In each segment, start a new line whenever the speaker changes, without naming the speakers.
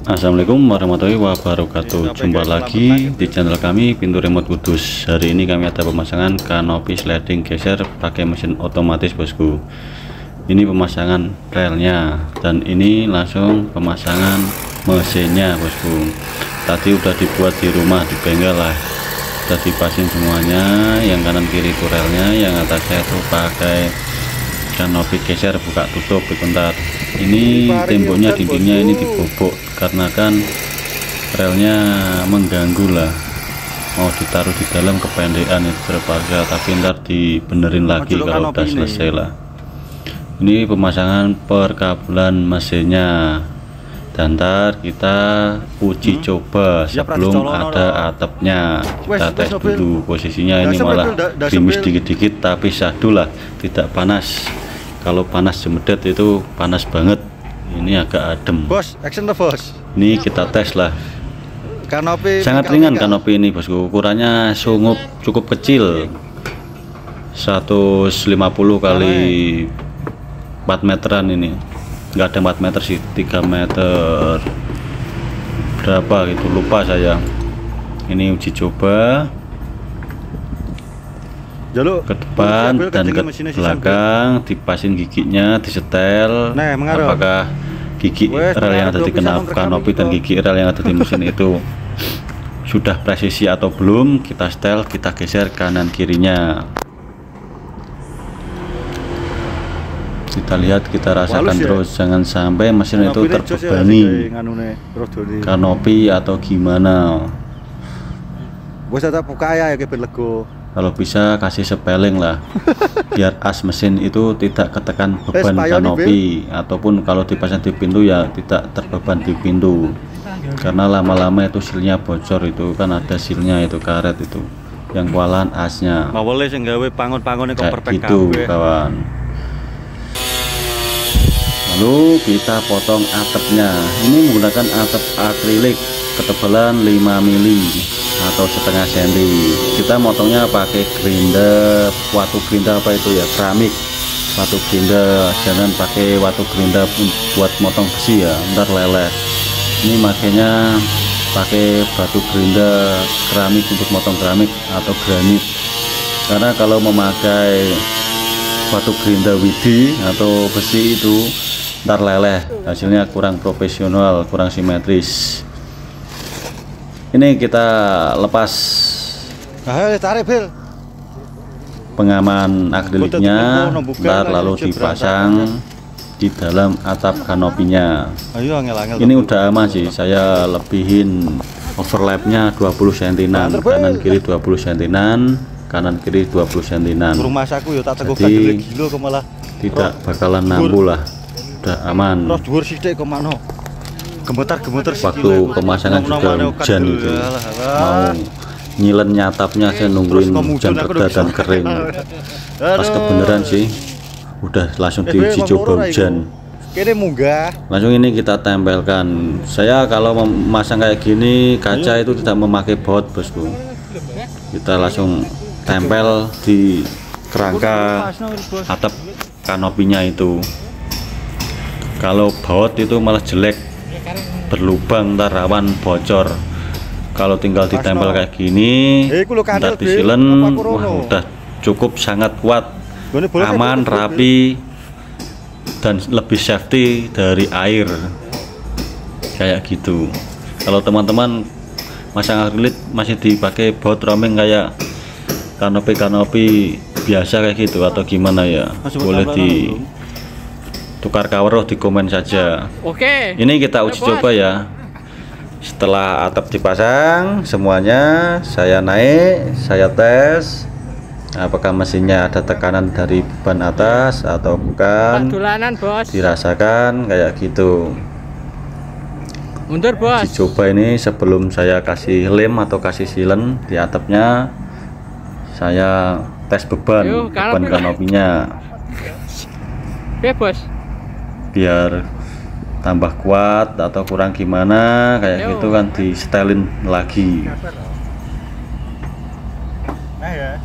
Assalamualaikum warahmatullahi wabarakatuh. Jumpa lagi di channel kami Pintu Remote Kudus. Hari ini kami ada pemasangan kanopi sliding geser pakai mesin otomatis, bosku. Ini pemasangan relnya dan ini langsung pemasangan mesinnya, bosku. Tadi udah dibuat di rumah di bengkel lah, udah dipasang semuanya. Yang kanan kiri itu relnya, yang atasnya itu pakai kanopi geser buka tutup. Bentar, ini temboknya, dindingnya ini dibobok karena kan relnya mengganggu lah, mau ditaruh di dalam kependekan itu terpaksa, tapi ntar dibenerin lagi kalau udah selesai lah. Ini pemasangan perkabelan mesinnya dan ntar kita uji coba sebelum ada atapnya. Kita tes dulu posisinya. Ini malah gerimis dikit-dikit tapi syahdu lah, tidak panas. Kalau panas jemedet itu panas banget, ini agak adem.
Bos, action the bos.
Ini kita tes lah.
Kanopi
sangat ringan kanopi ini, bosku. Ukurannya cukup kecil, 150 kali 4 meteran ini. Nggak ada 4 meter sih, 3 meter berapa gitu, lupa saya. Ini uji coba ke depan dan ke belakang, dipasin giginya, disetel. Apakah gigi rel yang ada di kanopi dan gigi rel yang ada di mesin itu sudah presisi atau belum? Kita setel, kita geser kanan kirinya. Kita lihat, kita rasakan terus, jangan sampai mesin itu terbebani kanopi atau gimana.
Bos tetap buka ya kayak berlego.
Kalau bisa kasih sepeling lah, biar as mesin itu tidak ketekan beban kanopi, ataupun kalau dipasang di pintu ya tidak terbeban di pintu, karena lama-lama itu silnya bocor. Itu kan ada silnya, itu karet itu yang kualan asnya. Kayak gitu, kawan. Lalu kita potong atapnya. Ini menggunakan atap akrilik ketebalan 5 mili atau setengah senti. Kita motongnya pakai gerinda, watu gerinda apa itu ya, keramik, watu gerinda. Jangan pakai watu gerinda buat motong besi ya, ntar leleh. Ini makanya pakai batu gerinda keramik untuk motong keramik atau granit, karena kalau memakai batu gerinda widi atau besi itu ntar leleh, hasilnya kurang profesional, kurang simetris. Ini kita lepas pengaman akriliknya, ntar lalu dipasang di dalam atap kanopinya. Ini udah aman sih, saya lebihin overlapnya 20 cm, kanan kiri 20 cm, kanan kiri 20 cm. Jadi tidak bakalan nambu lah, udah aman. Waktu pemasangan juga hujan itu, mau nyilen atapnya saya nungguin hujan reda dan kering. Pas kebenaran sih udah langsung diuji coba hujan. Langsung ini kita tempelkan. Saya kalau memasang kayak gini kaca itu tidak memakai baut, bosku. Kita langsung tempel di kerangka atap kanopinya itu. Kalau baut itu malah jelek, berlubang, ntar rawan bocor. Kalau tinggal ditempel kayak gini, ntar disilen, wah udah cukup sangat kuat, aman, rapi, dan lebih safety dari air, kayak gitu. Kalau teman-teman masang akrilik masih dipakai baut roaming kayak kanopi biasa kayak gitu atau gimana ya, boleh di tukar cover di komen saja.
Oke.
Ini kita uji coba ya. Setelah atap dipasang semuanya, saya naik, saya tes apakah mesinnya ada tekanan dari ban atas atau bukan.
Dulanan, bos.
Dirasakan kayak gitu.
Mundur, bos.
Uji coba ini sebelum saya kasih lem atau kasih silen di atapnya, saya tes beban kanopinya.
Oke, bos.
Biar tambah kuat atau kurang gimana kayak gitu kan, di setelin lagi.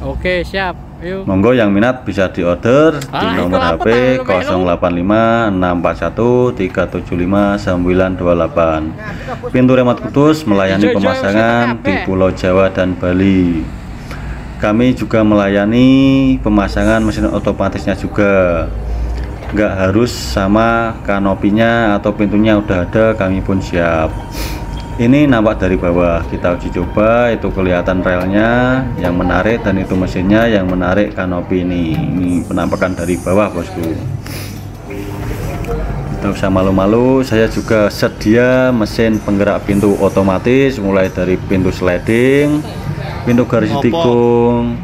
Oke, siap. Yuk.
Monggo yang minat bisa diorder di
Alah,
nomor
itu apa,
HP
Pak?
085 641 375 928. Pintu Remote Kudus melayani pemasangan di Pulau Jawa dan Bali. Kami juga melayani pemasangan mesin otomatisnya juga. Nggak harus sama kanopinya atau pintunya udah ada, kami pun siap. Ini nampak dari bawah, kita uji coba, itu kelihatan relnya yang menarik dan itu mesinnya yang menarik kanopi ini. Ini penampakan dari bawah bosku. Tidak usah malu-malu, saya juga sedia mesin penggerak pintu otomatis mulai dari pintu sliding, pintu garis tikung,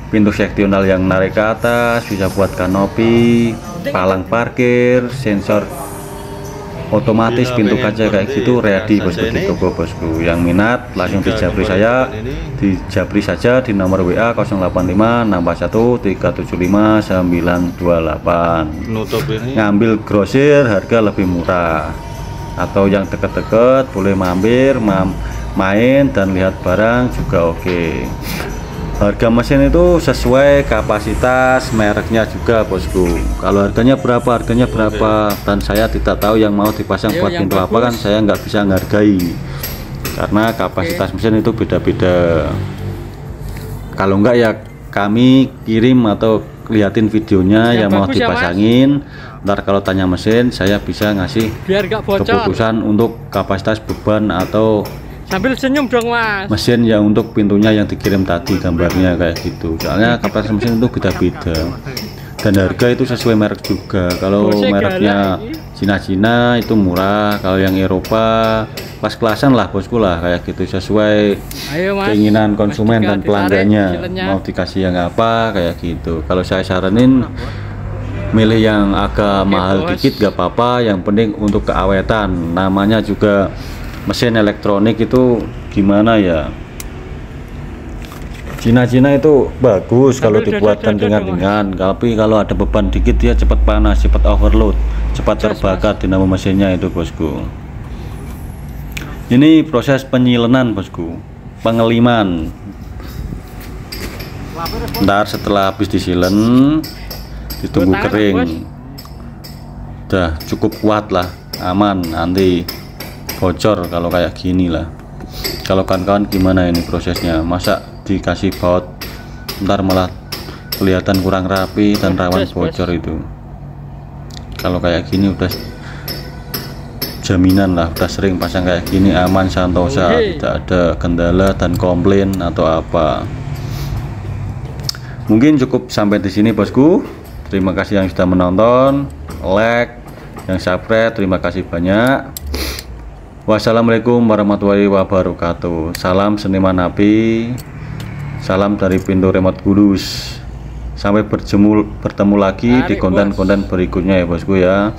pintu seksional yang narik ke atas, bisa buat kanopi, palang parkir, sensor otomatis, pintu kaca kayak gitu ready bosku di toko bosku. Yang minat langsung dijabri saja di nomor WA 085 641 375 928. Ngambil grosir harga lebih murah, atau yang deket-deket boleh mampir main dan lihat barang juga oke. Harga mesin itu sesuai kapasitas mereknya juga bosku. Kalau harganya berapa dan saya tidak tahu yang mau dipasang buat pintu apa, kan saya nggak bisa menghargai karena kapasitas mesin itu beda-beda. Kalau enggak ya kami kirim atau liatin videonya yang mau dipasangin. Ntar kalau tanya mesin saya bisa ngasih
biar gak bocor
keputusan untuk kapasitas beban atau
sambil senyum dong Mas.
Mesin yang untuk pintunya yang dikirim tadi gambarnya kayak gitu. Soalnya kapasitas mesin itu beda-beda. Dan harga itu sesuai merek juga. Kalau mereknya Cina-Cina itu murah, kalau yang Eropa pas-kelasan lah bosku lah kayak gitu, sesuai keinginan konsumen dan pelanggannya. Mau dikasih yang apa kayak gitu. Kalau saya saranin milih yang agak mahal dikit gak apa-apa, yang penting untuk keawetan. Namanya juga mesin elektronik itu gimana ya, Cina-Cina itu bagus kalau dibuat ringan-ringan, tapi kalau ada beban dikit dia cepat panas, cepat overload, cepat terbakar dinamo mesinnya itu bosku. Ini proses penyilenan bosku, pengeliman. Ntar setelah habis disilen ditunggu kering, udah cukup kuat lah, aman, nanti bocor kalau kayak gini lah. Kalau kawan-kawan gimana ini prosesnya, masa dikasih baut ntar malah kelihatan kurang rapi dan rawan bocor itu. Kalau kayak gini udah jaminan lah, udah sering pasang kayak gini, aman, santosa, tidak ada kendala dan komplain atau apa. Mungkin cukup sampai di sini bosku. Terima kasih yang sudah menonton, like, yang subscribe, terima kasih banyak. Wassalamualaikum warahmatullahi wabarakatuh. Salam seniman api, salam dari Pintu Remote Kudus. Sampai bertemu lagi di konten-konten berikutnya ya bosku ya.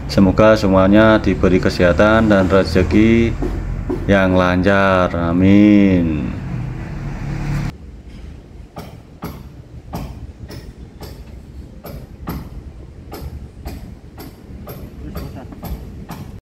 Semoga semuanya diberi kesehatan dan rezeki yang lancar, amin.